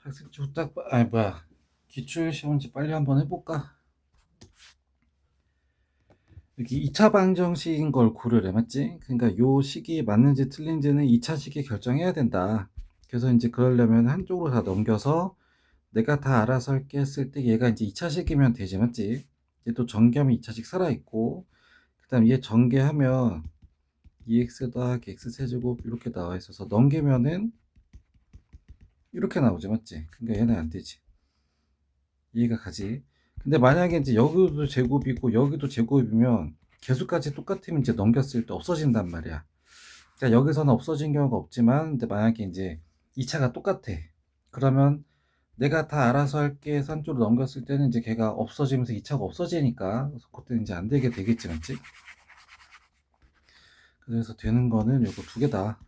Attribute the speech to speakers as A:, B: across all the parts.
A: 학습 후딱 아니 뭐야 기출 시험지 빨리 한번 해볼까? 여기 2차 방정식인 걸 고르래 맞지? 그러니까 요 식이 맞는지 틀린지는 2차 식이 결정해야 된다. 그래서 이제 그러려면 한쪽으로 다 넘겨서 내가 다 알아서 할게 했을 때 얘가 이제 2차 식이면 되지 맞지? 얘 또 전개하면 2차 식 살아있고 그 다음 얘 전개하면 2x 더하기 x 세제곱 이렇게 나와 있어서 넘기면은 이렇게 나오지 맞지? 그러니까 얘는 안 되지. 이해가 가지. 근데 만약에 이제 여기도 제곱이고 여기도 제곱이면 개수까지 똑같으면 이제 넘겼을 때 없어진단 말이야. 그러니까 여기서는 없어진 경우가 없지만, 근데 만약에 이제 2차가 똑같아. 그러면 내가 다 알아서 할게 해서 한쪽으로 넘겼을 때는 이제 걔가 없어지면서 2차가 없어지니까, 그래서 그때는 이제 안 되게 되겠지, 맞지? 그래서 되는 거는 요거 두 개다.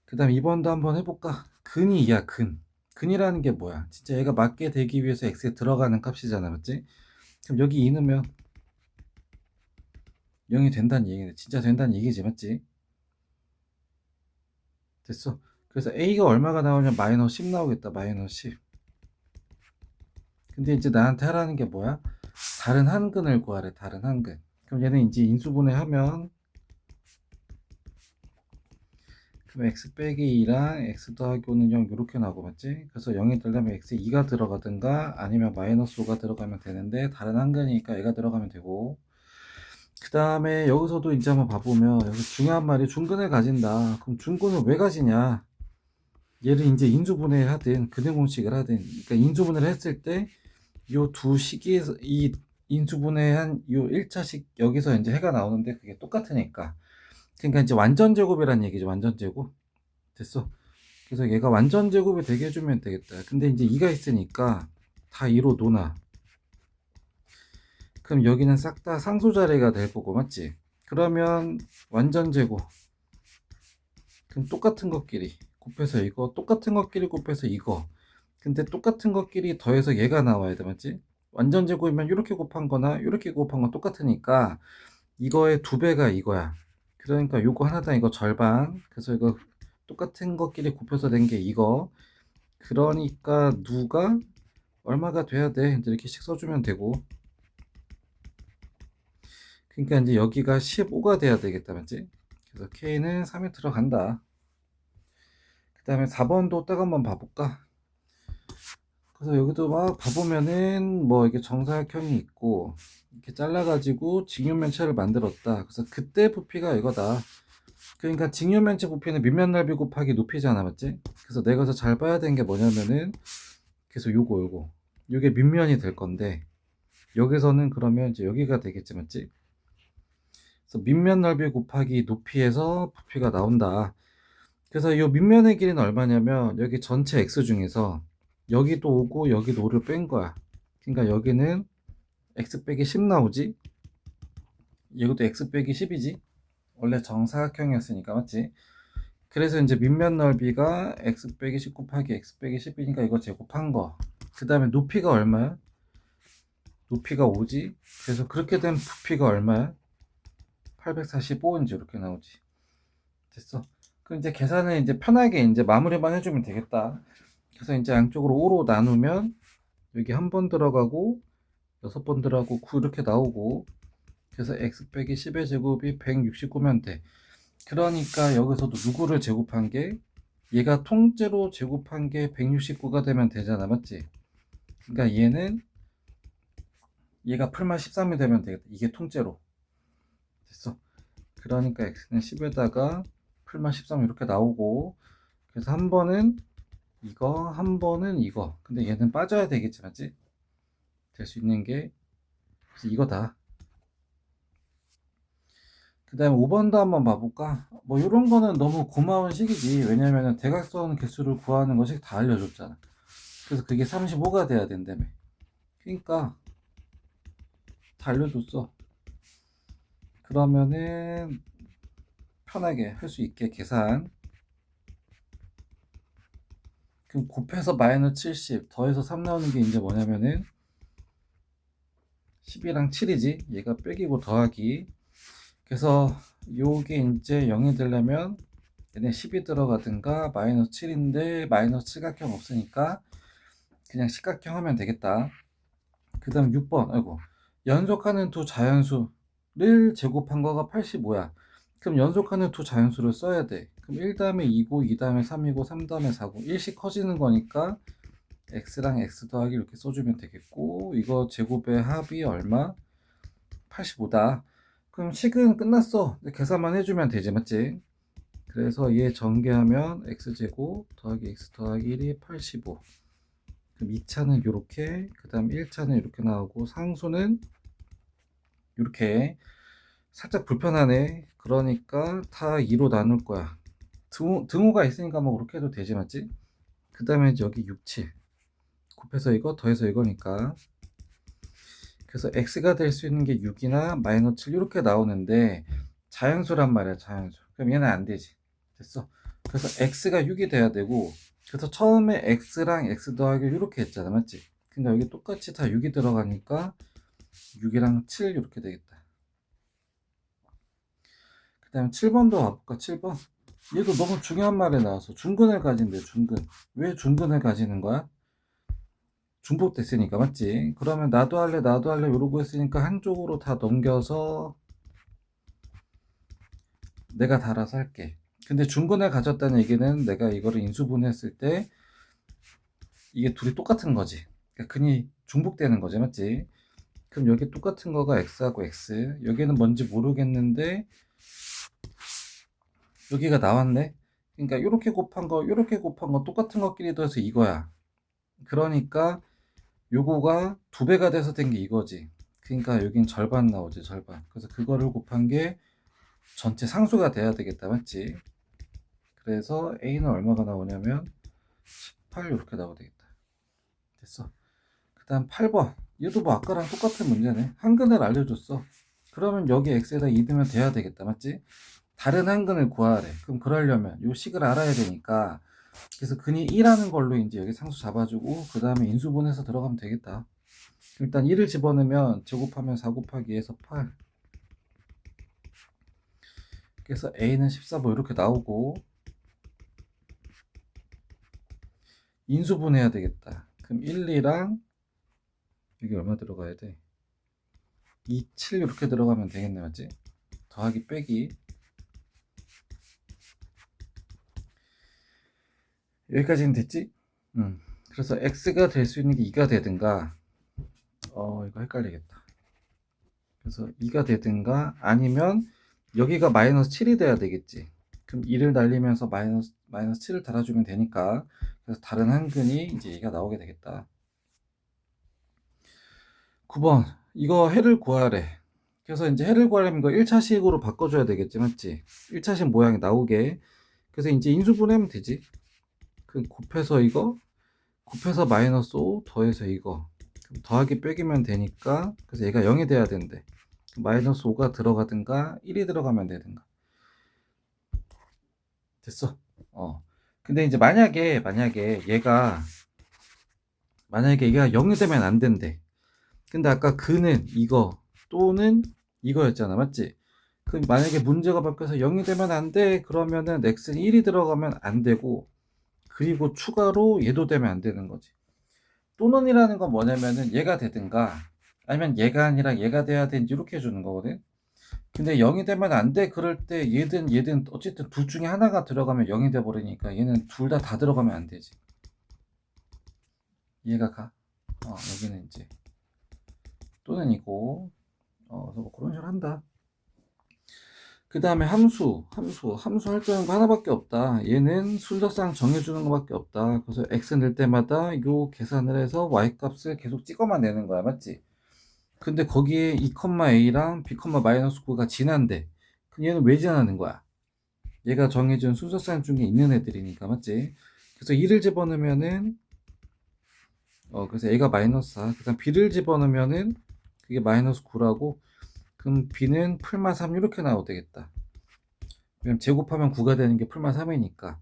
A: 그 다음 2번도 한번 해볼까? 근이 이야, 근. 근이라는 게 뭐야? 진짜 얘가 맞게 되기 위해서 x에 들어가는 값이잖아, 맞지? 그럼 여기 2 넣으면 0이 된다는 얘기네. 진짜 된다는 얘기지, 맞지? 됐어. 그래서 a가 얼마가 나오냐? 마이너스 10 나오겠다. 마이너스 10. 근데 이제 나한테 하라는 게 뭐야? 다른 한근을 구하래. 다른 한근. 그럼 얘는 이제 인수분해하면, 그럼 x 빼기 2랑 x 더하기 5는 0 이렇게 나오고 맞지? 그래서 0이 되려면 x에 2가 들어가든가 아니면 마이너스 5가 들어가면 되는데, 다른 한근이니까 얘가 들어가면 되고, 그 다음에 여기서도 이제 한번 봐보면 여기 중요한 말이 중근을 가진다. 그럼 중근을 왜 가지냐? 얘를 이제 인수분해를 하든 근해공식을 하든, 그러니까 인수분해를 했을 때 요 두 식에서 이 인수분해한 요 1차식 여기서 이제 해가 나오는데 그게 똑같으니까, 그러니까 이제 완전 제곱이란 얘기죠. 완전 제곱. 됐어. 그래서 얘가 완전 제곱이 되게 해주면 되겠다. 근데 이제 2가 있으니까 다 2로 놓아. 그럼 여기는 싹 다 상수 자리가 될 거고 맞지? 그러면 완전 제곱, 그럼 똑같은 것끼리 곱해서 이거, 똑같은 것끼리 곱해서 이거. 근데 똑같은 것끼리 더해서 얘가 나와야 돼 맞지? 완전 제곱이면 이렇게 곱한 거나 이렇게 곱한 건 똑같으니까 이거의 두 배가 이거야. 그러니까 요거 하나당 이거 절반. 그래서 이거 똑같은 것끼리 곱해서 된 게 이거. 그러니까 누가 얼마가 돼야 돼? 이제 이렇게씩 써주면 되고. 그러니까 이제 여기가 15가 돼야 되겠다 맞지? 그래서 K는 3이 들어간다. 그 다음에 4번도 딱 한번 봐볼까? 그래서 여기도 막 봐보면은 뭐 이게 정사각형이 있고 이렇게 잘라가지고 직육면체를 만들었다. 그래서 그때 부피가 이거다. 그러니까 직육면체 부피는 밑면 넓이 곱하기 높이잖아, 맞지? 그래서 내가 더 잘 봐야 되는 게 뭐냐면은, 그래서 요거 요게 밑면이 될 건데, 여기서는 그러면 이제 여기가 되겠지, 맞지? 그래서 밑면 넓이 곱하기 높이에서 부피가 나온다. 그래서 이 밑면의 길이는 얼마냐면 여기 전체 x 중에서 여기도 오고 여기도 5를 뺀 거야. 그러니까 여기는 x 빼기 10 나오지, 이것도 x 빼기 10이지. 원래 정사각형이었으니까 맞지? 그래서 이제 밑면 넓이가 x 빼기 10 곱하기 x 빼기 10이니까 이거 제곱한 거. 그 다음에 높이가 얼마야? 높이가 5지. 그래서 그렇게 된 부피가 얼마야? 845인지 이렇게 나오지. 됐어. 그럼 이제 계산을 이제 편하게 이제 마무리만 해주면 되겠다. 그래서 이제 양쪽으로 5로 나누면 여기 한 번 들어가고 6번 들어가고 9 이렇게 나오고, 그래서 x 빼기 10의 제곱이 169면 돼. 그러니까 여기서도 누구를 제곱한 게, 얘가 통째로 제곱한 게 169가 되면 되잖아 맞지? 그러니까 얘가 풀만 13이 되면 되겠다. 이게 통째로 됐어. 그러니까 x는 10에다가 풀만 13 이렇게 나오고, 그래서 한 번은 이거, 한 번은 이거. 근데 얘는 빠져야 되겠지 맞지? 될 수 있는 게, 그래서 이거다. 그 다음에 5번도 한번 봐볼까? 뭐 이런 거는 너무 고마운 식이지. 왜냐면은 대각선 개수를 구하는 것이 다 알려줬잖아. 그래서 그게 35가 돼야 된다며. 그러니까 다 알려줬어. 그러면은 편하게 할 수 있게 계산. 그럼 곱해서 마이너스 70 더해서 3 나오는 게 이제 뭐냐면은 10이랑 7이지. 얘가 빼기고 더하기. 그래서 요게 이제 0이 되려면 얘네 10이 들어가든가 마이너스 7인데 마이너스 칠각형 없으니까 그냥 십각형 하면 되겠다. 그 다음 6번 아이고 연속하는 두 자연수를 제곱한 거가 85야. 그럼 연속하는 두 자연수를 써야 돼. 그럼 1 다음에 2고 2 다음에 3이고 3 다음에 4고 1씩 커지는 거니까 x랑 x 더하기 이렇게 써주면 되겠고 이거 제곱의 합이 얼마? 85다. 그럼 식은 끝났어. 계산만 해주면 되지 맞지? 그래서 얘 전개하면 x제곱 더하기 x 더하기 1이 85. 그럼 2차는 이렇게, 그 다음 1차는 이렇게 나오고 상수는 이렇게. 살짝 불편하네. 그러니까 다 2로 나눌 거야. 등호가 있으니까 뭐 그렇게 해도 되지 맞지? 그 다음에 여기 6, 7 곱해서 이거 더해서 이거니까 그래서 x가 될 수 있는 게 6이나 마이너스 7 이렇게 나오는데 자연수란 말이야 자연수. 그럼 얘는 안 되지. 됐어. 그래서 x가 6이 돼야 되고 그래서 처음에 x랑 x 더하기 이렇게 했잖아 맞지? 근데 여기 똑같이 다 6이 들어가니까 6이랑 7 이렇게 되겠다. 그 다음에 7번도 와볼까? 7번 얘도 너무 중요한 말이 나와서 중근을 가진대. 중근. 왜 중근을 가지는 거야? 중복됐으니까 맞지? 그러면 나도 할래 나도 할래 이러고 있으니까 한쪽으로 다 넘겨서 내가 다 알아서 할게. 근데 중근을 가졌다는 얘기는 내가 이거를 인수분해했을 때 이게 둘이 똑같은 거지. 그러니까 근이 중복되는 거지 맞지? 그럼 여기 똑같은 거가 x하고 x 여기는 뭔지 모르겠는데 여기가 나왔네. 그러니까 이렇게 곱한 거 이렇게 곱한 거 똑같은 것끼리 더해서 이거야. 그러니까 요거가 2배가 돼서 된 게 이거지. 그러니까 여긴 절반 나오지 절반. 그래서 그거를 곱한 게 전체 상수가 돼야 되겠다 맞지? 그래서 a는 얼마가 나오냐면 18 이렇게 나오게 되겠다. 됐어. 그 다음 8번 얘도 뭐 아까랑 똑같은 문제네. 한근을 알려줬어. 그러면 여기 x에다 2 넣으면 돼야 되겠다 맞지? 다른 한근을 구하래. 그럼 그러려면 요 식을 알아야 되니까 그래서 근이 1하는 걸로 이제 여기 상수 잡아주고 그 다음에 인수분해서 들어가면 되겠다. 일단 1을 집어넣으면 제곱하면 4 곱하기 2에서 8. 그래서 a는 14 뭐 이렇게 나오고 인수분해야 되겠다. 그럼 1, 2랑 여기 얼마 들어가야 돼? 2, 7 이렇게 들어가면 되겠네 맞지? 더하기 빼기 여기까지는 됐지? 그래서 x가 될 수 있는 게 2가 되든가 이거 헷갈리겠다. 그래서 2가 되든가 아니면 여기가 마이너스 7이 돼야 되겠지. 그럼 2를 날리면서 마이너스 7을 달아주면 되니까 그래서 다른 한근이 이제 얘가 나오게 되겠다. 9번 이거 해를 구하래. 그래서 이제 해를 구하려면 이거 1차식으로 바꿔줘야 되겠지 맞지? 1차식 모양이 나오게. 그래서 이제 인수분해하면 되지. 그 곱해서 이거 곱해서 마이너스 5 더해서 이거 더하기 빼기면 되니까 그래서 얘가 0이 돼야 된대. 마이너스 5가 들어가든가 1이 들어가면 되든가. 됐어. 근데 이제 만약에 얘가 만약에 얘가 0이 되면 안 된대. 근데 아까 그는 이거 또는 이거였잖아 맞지? 그럼 만약에 문제가 바뀌어서 0이 되면 안 돼. 그러면은 x는 1이 들어가면 안 되고 그리고 추가로 얘도 되면 안 되는 거지. 또는이라는 건 뭐냐면은 얘가 되든가 아니면 얘가 아니라 얘가 돼야 되는지 이렇게 해주는 거거든. 근데 0이 되면 안 돼. 그럴 때 얘든 어쨌든 둘 중에 하나가 들어가면 0이 돼 버리니까 얘는 둘 다 들어가면 안 되지. 얘가 가. 여기는 이제 또는이고 그래서 뭐 그런 식으로 한다. 그 다음에 함수 할 줄 아는 거 하나밖에 없다. 얘는 순서상 정해주는 거밖에 없다. 그래서 x 낼 때마다 요 계산을 해서 y 값을 계속 찍어만 내는 거야 맞지? 근데 거기에 2,a랑 b,-9가 지난데 그럼 얘는 왜 지나는 거야? 얘가 정해준 순서상 중에 있는 애들이니까 맞지? 그래서 2를 집어넣으면은 그래서 a가 마이너스 4 그 다음 b를 집어넣으면은 그게 마이너스 9라고 그럼 b는 풀마 3 이렇게 나와도 되겠다. 왜냐면 제곱하면 9가 되는 게 풀마 3이니까.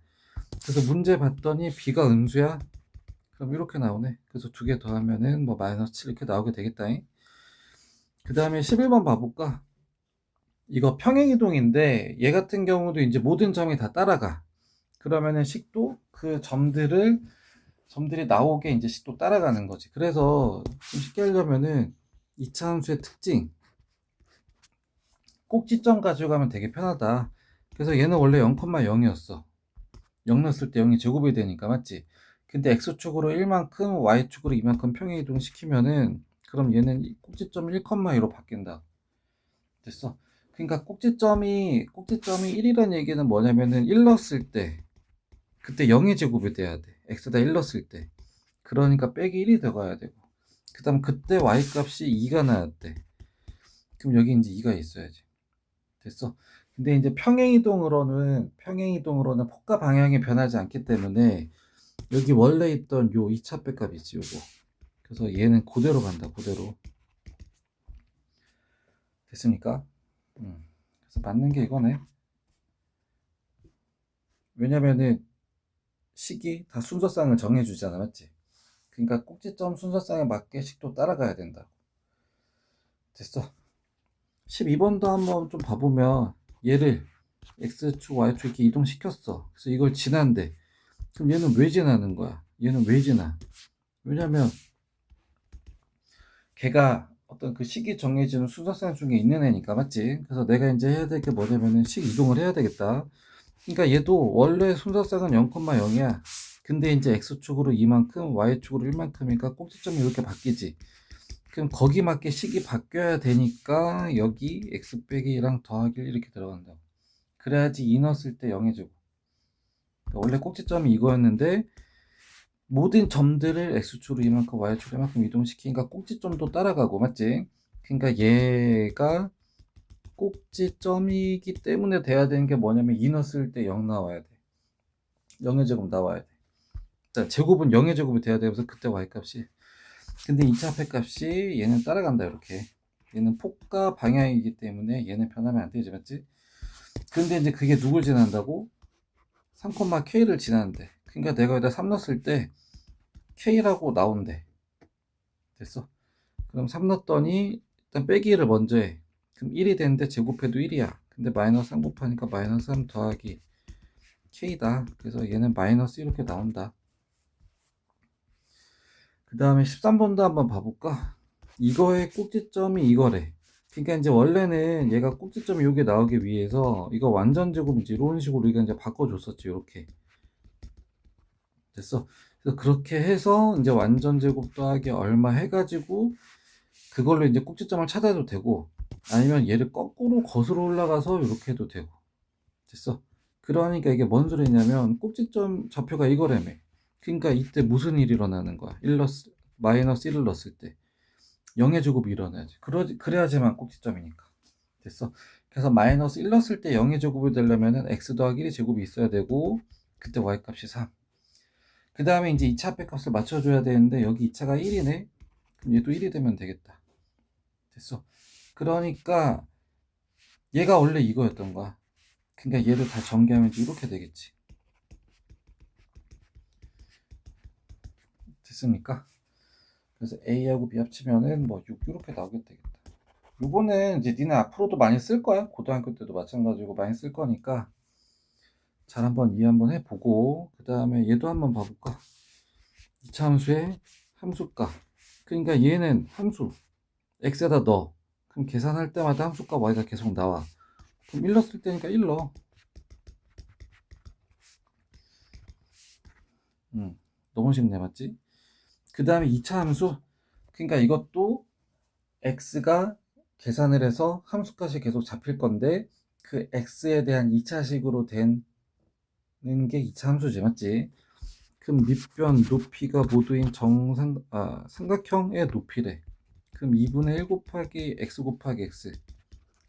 A: 그래서 문제 봤더니 b가 음수야? 그럼 이렇게 나오네. 그래서 두 개 더하면은 뭐 마이너스 7 이렇게 나오게 되겠다. 그 다음에 11번 봐볼까? 이거 평행이동인데 얘 같은 경우도 이제 모든 점이 다 따라가. 그러면은 식도 그 점들이 나오게 이제 식도 따라가는 거지. 그래서 좀 쉽게 하려면은 이차 함수의 특징, 꼭지점 가지고 가면 되게 편하다. 그래서 얘는 원래 0,0이었어. 0 넣었을 때 0이 제곱이 되니까, 맞지? 근데 x축으로 1만큼, y축으로 2만큼 평행 이동시키면은, 그럼 얘는 꼭지점 1,2로 바뀐다. 됐어? 그러니까 꼭지점이 1이라는 얘기는 뭐냐면은 1 넣었을 때, 그때 0의 제곱이 돼야 돼. x에다 1 넣었을 때. 그러니까 빼기 1이 들어가야 되고. 그 다음 그때 y값이 2가 나야 돼. 그럼 여기 이제 2가 있어야지. 됐어. 근데 이제 평행이동으로는 폭과 방향이 변하지 않기 때문에 여기 원래 있던 요 2차 빼값 있지, 요거. 그래서 얘는 그대로 간다, 그대로. 됐습니까? 그래서 맞는 게 이거네. 왜냐면은 식이 다 순서상을 정해주잖아, 맞지? 그러니까 꼭지점 순서상에 맞게 식도 따라가야 된다. 됐어. 12번도 한번 좀 봐보면 얘를 x축, y축 이렇게 이동시켰어. 그래서 이걸 지난대. 그럼 얘는 왜 지나는 거야? 얘는 왜 지나? 왜냐면 걔가 어떤 그 식이 정해지는 순서상 중에 있는 애니까, 맞지? 그래서 내가 이제 해야 될 게 뭐냐면은 식 이동을 해야 되겠다. 그러니까 얘도 원래 순서상은 0,0이야. 근데 이제 x축으로 2만큼, y축으로 1만큼이니까 꼭지점이 이렇게 바뀌지. 그럼 거기 맞게 식이 바뀌어야 되니까 여기 x 빼기 1랑 더하기 1 이렇게 들어간다. 그래야지 2 넣었을 때 0이 제곱. 그러니까 원래 꼭지점이 이거였는데 모든 점들을 x축으로 이만큼 y축으로 이만큼 이동시키니까 꼭지점도 따라가고, 맞지? 그러니까 얘가 꼭지점이기 때문에 돼야 되는 게 뭐냐면 2 넣었을 때 0 나와야 돼. 0의 제곱 나와야 돼. 자, 제곱은 0의 제곱이 돼야 되면서 그때 y값이. 근데 2차 값이 얘는 따라간다, 이렇게. 얘는 폭과 방향이기 때문에 얘는 변하면 안 되지, 맞지? 근데 이제 그게 누굴 지난다고? 3,k를 지나는데. 그러니까 내가 여기다 3 넣었을 때 k라고 나온대. 됐어? 그럼 3 넣었더니 일단 빼기를 먼저 해. 그럼 1이 되는데 제곱해도 1이야. 근데 마이너스 3 곱하니까 마이너스 3 더하기 k다. 그래서 얘는 마이너스 이렇게 나온다. 그 다음에 13번도 한번 봐볼까? 이거의 꼭지점이 이거래. 그러니까 이제 원래는 얘가 꼭지점이 여기 나오기 위해서 이거 완전 제곱인지 이런 식으로 우리가 이제 바꿔줬었지, 이렇게. 됐어. 그래서 그렇게 해서 이제 완전 제곱 더하기 얼마 해가지고 그걸로 이제 꼭지점을 찾아도 되고, 아니면 얘를 거꾸로 거슬러 올라가서 이렇게 해도 되고. 됐어. 그러니까 이게 뭔 소리냐면 꼭지점 좌표가 이거라며. 그러니까 이때 무슨 일이 일어나는 거야? 마이너스 1을 넣었을 때 0의 제곱이 일어나야지. 그래야지만 꼭지점이니까. 됐어. 그래서 마이너스 1 넣었을 때 0의 제곱이 되려면은 x 더하기 1의 제곱이 있어야 되고, 그때 y값이 3. 그 다음에 이제 2차 빼값을 맞춰줘야 되는데 여기 2차가 1이네. 그럼 얘도 1이 되면 되겠다. 됐어. 그러니까 얘가 원래 이거였던 거야. 그러니까 얘를 다 전개하면 이렇게 되겠지. 됐습니까? 그래서 A하고 B 합치면은 뭐 6 이렇게 나오게 되겠다. 요거는 이제 니네 앞으로도 많이 쓸 거야. 고등학교 때도 마찬가지고 많이 쓸 거니까 잘 한번 이해 한번 해보고, 그 다음에 얘도 한번 봐볼까? 이차 함수의 함수값. 그러니까 얘는 함수 x에다 넣어. 그럼 계산할 때마다 함수값 y가 계속 나와. 그럼 1 넣었을 때니까 1 넣어. 너무 쉽네, 맞지? 그 다음에 2차 함수. 그러니까 이것도 x가 계산을 해서 함수값이 계속 잡힐 건데 그 x에 대한 2차식으로 되는 게 2차 함수지, 맞지? 그럼 밑변 높이가 모두인 삼각형의 높이래. 그럼 2분의 1 곱하기 x 곱하기 x.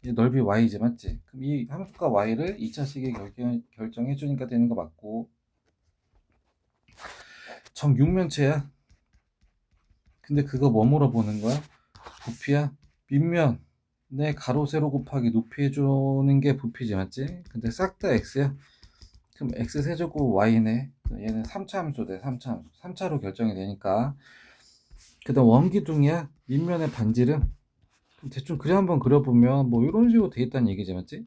A: 이 넓이 y지, 맞지? 그럼 이 함수값 y를 2차식에 결정해 주니까 되는 거 맞고, 정육면체야. 근데 그거 뭐 물어보는 거야? 부피야? 밑면에 가로 세로 곱하기 높이 해주는 게 부피지, 맞지? 근데 싹 다 x야. 그럼 x 세제곱 y네. 얘는 3차 함수 돼. 3차 함수. 3차로 결정이 되니까. 그 다음 원기둥이야. 밑면의 반지름. 대충 그림 한번 그려보면 뭐 이런 식으로 돼 있다는 얘기지, 맞지?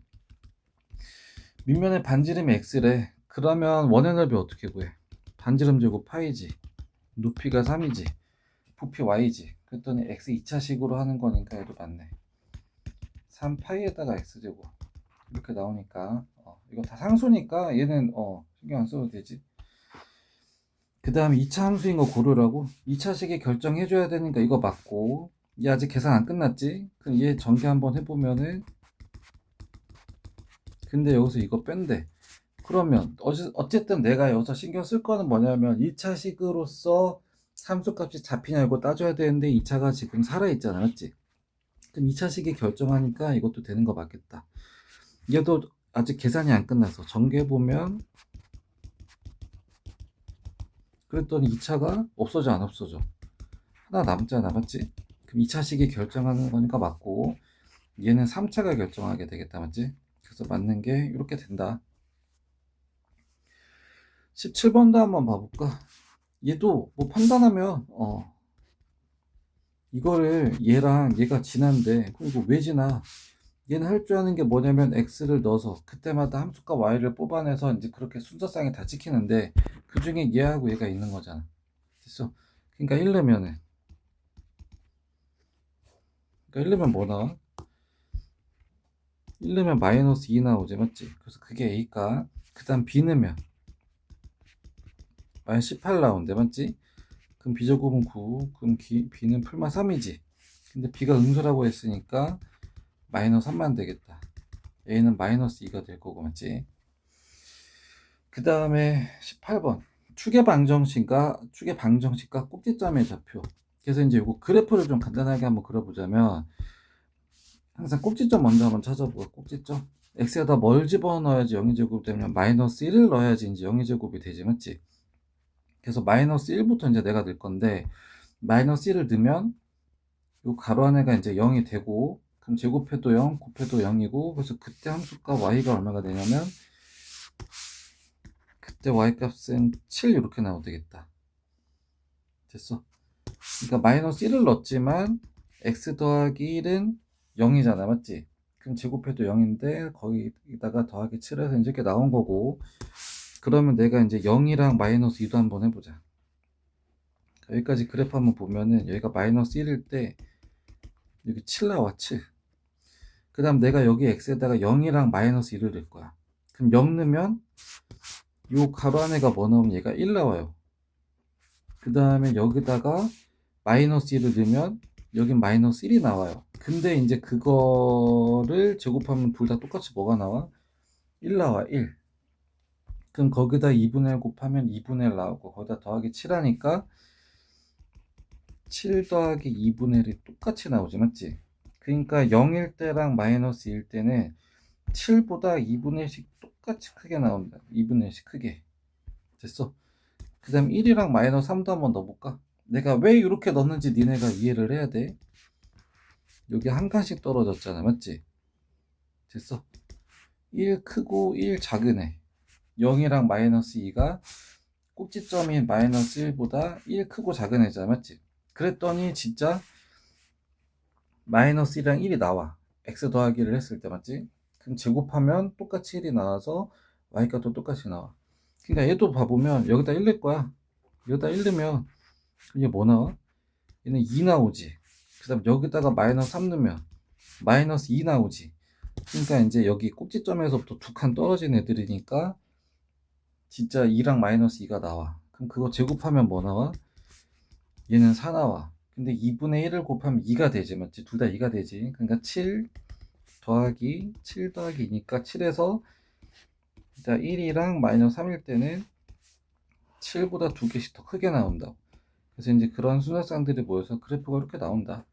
A: 밑면의 반지름이 x래. 그러면 원의 넓이 어떻게 구해? 반지름 제곱 파이지, 높이가 3이지, 부피 y지. 그랬더니 x 2차식으로 하는 거니까 얘도 맞네. 3파이에다가 x제곱 이렇게 나오니까 이거 다 상수니까 얘는 신경 안 써도 되지. 그 다음에 2차 함수인 거 고르라고. 2차식에 결정해줘야 되니까 이거 맞고, 얘 아직 계산 안 끝났지? 그럼 얘 전개 한번 해보면은, 근데 여기서 이거 뺀대. 그러면 어쨌든 내가 여기서 신경 쓸 거는 뭐냐면 2차식으로서 함수값이 잡히냐 이거 따져야 되는데 2차가 지금 살아있잖아, 맞지? 그럼 2차식이 결정하니까 이것도 되는 거 맞겠다. 얘도 아직 계산이 안 끝나서 전개해보면, 그랬더니 2차가 없어져 안 없어져? 하나 남잖아, 맞지? 그럼 2차식이 결정하는 거니까 맞고, 얘는 3차가 결정하게 되겠다, 맞지? 그래서 맞는 게 이렇게 된다. 17번도 한번 봐볼까? 얘도 뭐 판단하면 이거를 얘랑 얘가 지난데, 그리고 왜 지나? 얘는 할 줄 아는 게 뭐냐면 x를 넣어서 그때마다 함수값 y를 뽑아내서 이제 그렇게 순서상에 다 찍히는데, 그 중에 얘하고 얘가 있는 거잖아. 됐어? 그러니까 1넣으면은, 그러니까 1넣으면 뭐 나와? 1 넣으면 마이너스 2 나오지, 맞지? 그래서 그게 a가, 그 다음 b 넣으면 마이너스 18 나온대, 맞지? 그럼 b제곱은 9, 그럼 b는 풀마 3이지. 근데 b가 음수라고 했으니까 마이너스 3만 되겠다. a는 마이너스 2가 될 거고, 맞지? 그 다음에 18번 축의 방정식과 꼭지점의 좌표. 그래서 이제 이거 그래프를 좀 간단하게 한번 그려보자면, 항상 꼭지점 먼저 한번 찾아보고, 꼭지점 x에다 뭘 집어넣어야지 0이제곱 되면 마이너스 1을 넣어야지 이제 0이제곱이 되지, 맞지? 그래서 마이너스 1부터 이제 내가 넣을 건데, 마이너스 1을 넣으면 요 가로 안에가 이제 0이 되고, 그럼 제곱해도 0, 곱해도 0이고, 그래서 그때 함수값 y가 얼마가 되냐면, 그때 y값은 7 이렇게 나오면 되겠다. 됐어. 그러니까 마이너스 1을 넣었지만 x 더하기 1은 0이잖아, 맞지? 그럼 제곱해도 0인데 거기다가 더하기 7해서 이제 이렇게 나온 거고, 그러면 내가 이제 0이랑 마이너스 2도 한번 해보자. 여기까지 그래프 한번 보면은 여기가 마이너스 1일 때 여기 7 나와, 7. 그 다음 내가 여기 x에다가 0이랑 마이너스 1을 넣을 거야. 그럼 0 넣으면 요 가로 안에가 뭐 나오면 얘가 1 나와요. 그 다음에 여기다가 마이너스 1을 넣으면 여긴 마이너스 1이 나와요. 근데 이제 그거를 제곱하면 둘 다 똑같이 뭐가 나와? 1 나와, 1. 그럼 거기다 2분의 1 곱하면 2분의 1 나오고, 거기다 더하기 7 하니까 7 더하기 2분의 1이 똑같이 나오지, 맞지? 그러니까 0일 때랑 마이너스 1일 때는 7보다 2분의 1씩 똑같이 크게 나온다. 2분의 1씩 크게. 됐어? 그 다음 1이랑 마이너스 3도 한번 넣어볼까? 내가 왜 이렇게 넣는지 니네가 이해를 해야 돼. 여기 한 칸씩 떨어졌잖아, 맞지? 됐어? 1 크고 1 작은 애 0이랑 마이너스 2가 꼭지점인 마이너스 1보다 1 크고 작은 애잖아, 맞지? 그랬더니 진짜 마이너스 1이랑 1이 나와. x 더하기를 했을 때, 맞지? 그럼 제곱하면 똑같이 1이 나와서 y값도 똑같이 나와. 그러니까 얘도 봐보면 여기다 1 넣을 거야. 여기다 1 넣으면 이게 뭐 나와? 얘는 2 나오지. 그 다음 여기다가 마이너스 3 넣으면 마이너스 2 나오지. 그러니까 이제 여기 꼭지점에서부터 두 칸 떨어진 애들이니까 진짜 2랑 마이너스 2가 나와. 그럼 그거 제곱하면 뭐 나와? 얘는 4 나와. 근데 2분의 1을 곱하면 2가 되지, 맞지? 둘 다 2가 되지. 그러니까 7 더하기 7 더하기 2니까 7에서 1이랑 마이너스 3일 때는 7보다 두 개씩 더 크게 나온다. 그래서 이제 그런 순서쌍들이 모여서 그래프가 이렇게 나온다.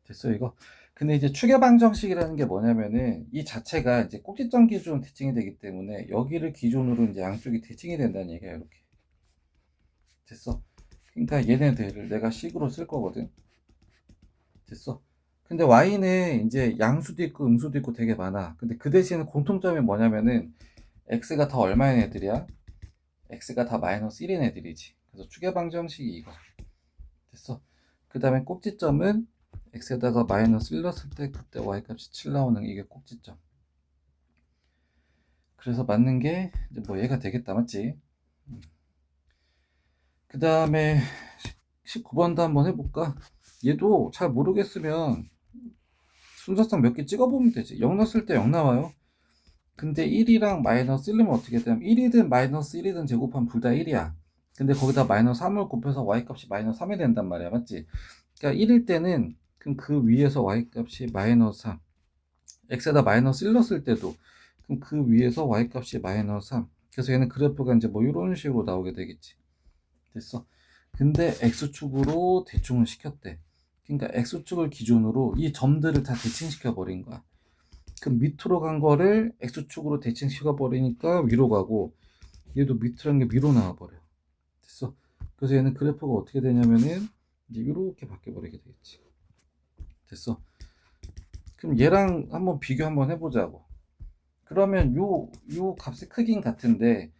A: 됐어, 이거? 근데 이제 추계방정식이라는 게 뭐냐면은 이 자체가 이제 꼭지점 기준 대칭이 되기 때문에 여기를 기준으로 이제 양쪽이 대칭이 된다는 얘기야, 이렇게. 됐어? 그러니까 얘네들을 내가 식으로 쓸 거거든. 됐어? 근데 y는 이제 양수도 있고 음수도 있고 되게 많아. 근데 그 대신에 공통점이 뭐냐면은 x가 다 얼마인 애들이야? x가 다 마이너스 1인 애들이지. 그래서 추계방정식이 이거. 됐어? 그 다음에 꼭지점은 x에다가 마이너스 1 넣었을 때 그때 y값이 7 나오는 이게 꼭지점. 그래서 맞는 게 이제 뭐 얘가 되겠다, 맞지? 그 다음에 19번도 한번 해볼까? 얘도 잘 모르겠으면 순서상 몇 개 찍어보면 되지. 0 넣었을 때 0 나와요. 근데 1이랑 마이너스 1이면 어떻게 되냐면 1이든 마이너스 1이든 제곱하면 둘 다 1이야. 근데 거기다 마이너스 3을 곱해서 y값이 마이너스 3이 된단 말이야. 맞지? 그러니까 1일 때는 그럼 그 위에서 y값이 마이너스 3, x에다 마이너스 1 넣었을 때도 그럼 그 위에서 y값이 마이너스 3. 그래서 얘는 그래프가 이제 뭐 이런 식으로 나오게 되겠지. 됐어. 근데 x축으로 대충을 시켰대. 그러니까 x축을 기준으로 이 점들을 다 대칭시켜 버린 거야. 그럼 밑으로 간 거를 x축으로 대칭시켜 버리니까 위로 가고, 얘도 밑으로 간 게 위로 나와 버려. 됐어. 그래서 얘는 그래프가 어떻게 되냐면은 이제 이렇게 바뀌어 버리게 되겠지. 됐어. 그럼 얘랑 한번 비교 한번 해보자고. 그러면 요 값의 크긴 같은데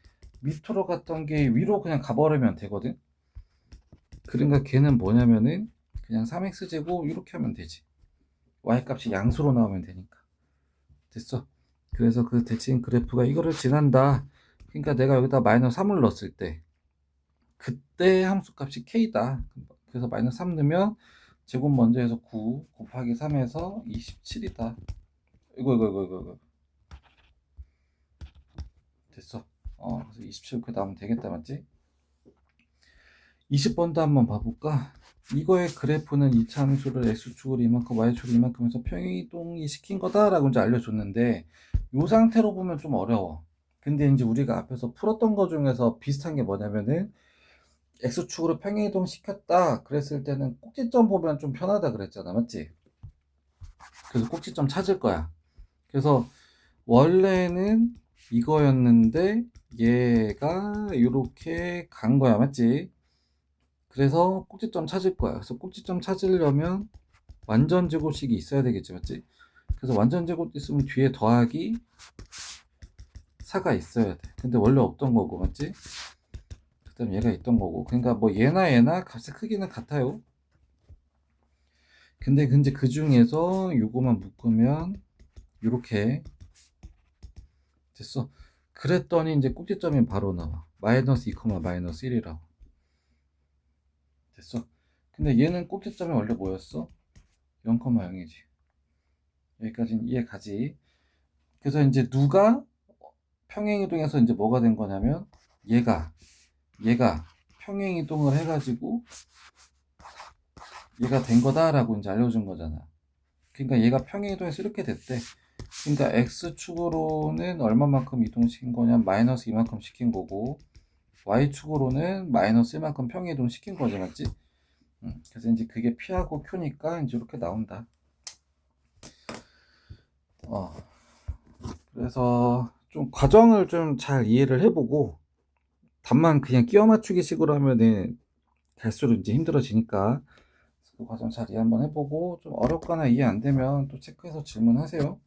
A: 밑으로 갔던 게 위로 그냥 가버리면 되거든. 그러니까 걔는 뭐냐면은 그냥 3x제곱 이렇게 하면 되지. y값이 양수로 나오면 되니까. 됐어. 그래서 그 대칭 그래프가 이거를 지난다. 그러니까 내가 여기다 마이너스 3을 넣었을 때 그때 함수값이 k다. 그래서 마이너스 3 넣으면 제곱 먼저 해서 9 곱하기 3에서 27이다. 이거 됐어. 그래서 27 이렇게 나오면 되겠다, 맞지? 20번도 한번 봐볼까? 이거의 그래프는 이차 함수를 x축으로 이만큼 y축으로 이만큼 해서 평이동이 시킨 거다라고 이제 알려줬는데 이 상태로 보면 좀 어려워. 근데 이제 우리가 앞에서 풀었던 거 중에서 비슷한 게 뭐냐면은 x축으로 평행이동 시켰다 그랬을 때는 꼭지점 보면 좀 편하다 그랬잖아, 맞지? 그래서 꼭지점 찾을 거야. 그래서 원래는 이거였는데 얘가 이렇게 간 거야, 맞지? 그래서 꼭지점 찾을 거야. 그래서 꼭지점 찾으려면 완전 제곱식이 있어야 되겠지, 맞지? 그래서 완전 제곱 있으면 뒤에 더하기 4가 있어야 돼. 근데 원래 없던 거고, 맞지? 그 다음 얘가 있던 거고. 그러니까 뭐 얘나 값의 크기는 같아요. 근데 이제 그 중에서 요거만 묶으면 이렇게 됐어. 그랬더니 이제 꼭지점이 바로 나와. 마이너스 2, 마이너스 1이라고. 됐어. 근데 얘는 꼭지점이 원래 뭐였어? 0, 0이지. 여기까지는 이해가지. 그래서 이제 누가 평행이동해서 이제 뭐가 된 거냐면 얘가 평행이동을 해가지고 얘가 된 거다라고 이제 알려준 거잖아. 그러니까 얘가 평행이동해서 이렇게 됐대. 그러니까 x축으로는 얼마만큼 이동시킨 거냐, 마이너스 이만큼 시킨 거고 y축으로는 마이너스 1만큼 평행이동 시킨 거지, 맞지? 그래서 이제 그게 p하고 q니까 이제 이렇게 나온다. 그래서 좀 과정을 좀 잘 이해를 해보고 답만 그냥 끼워 맞추기 식으로 하면은 갈수록 이제 힘들어지니까 그 과정 잘 이해 한번 해보고 좀 어렵거나 이해 안 되면 또 체크해서 질문하세요.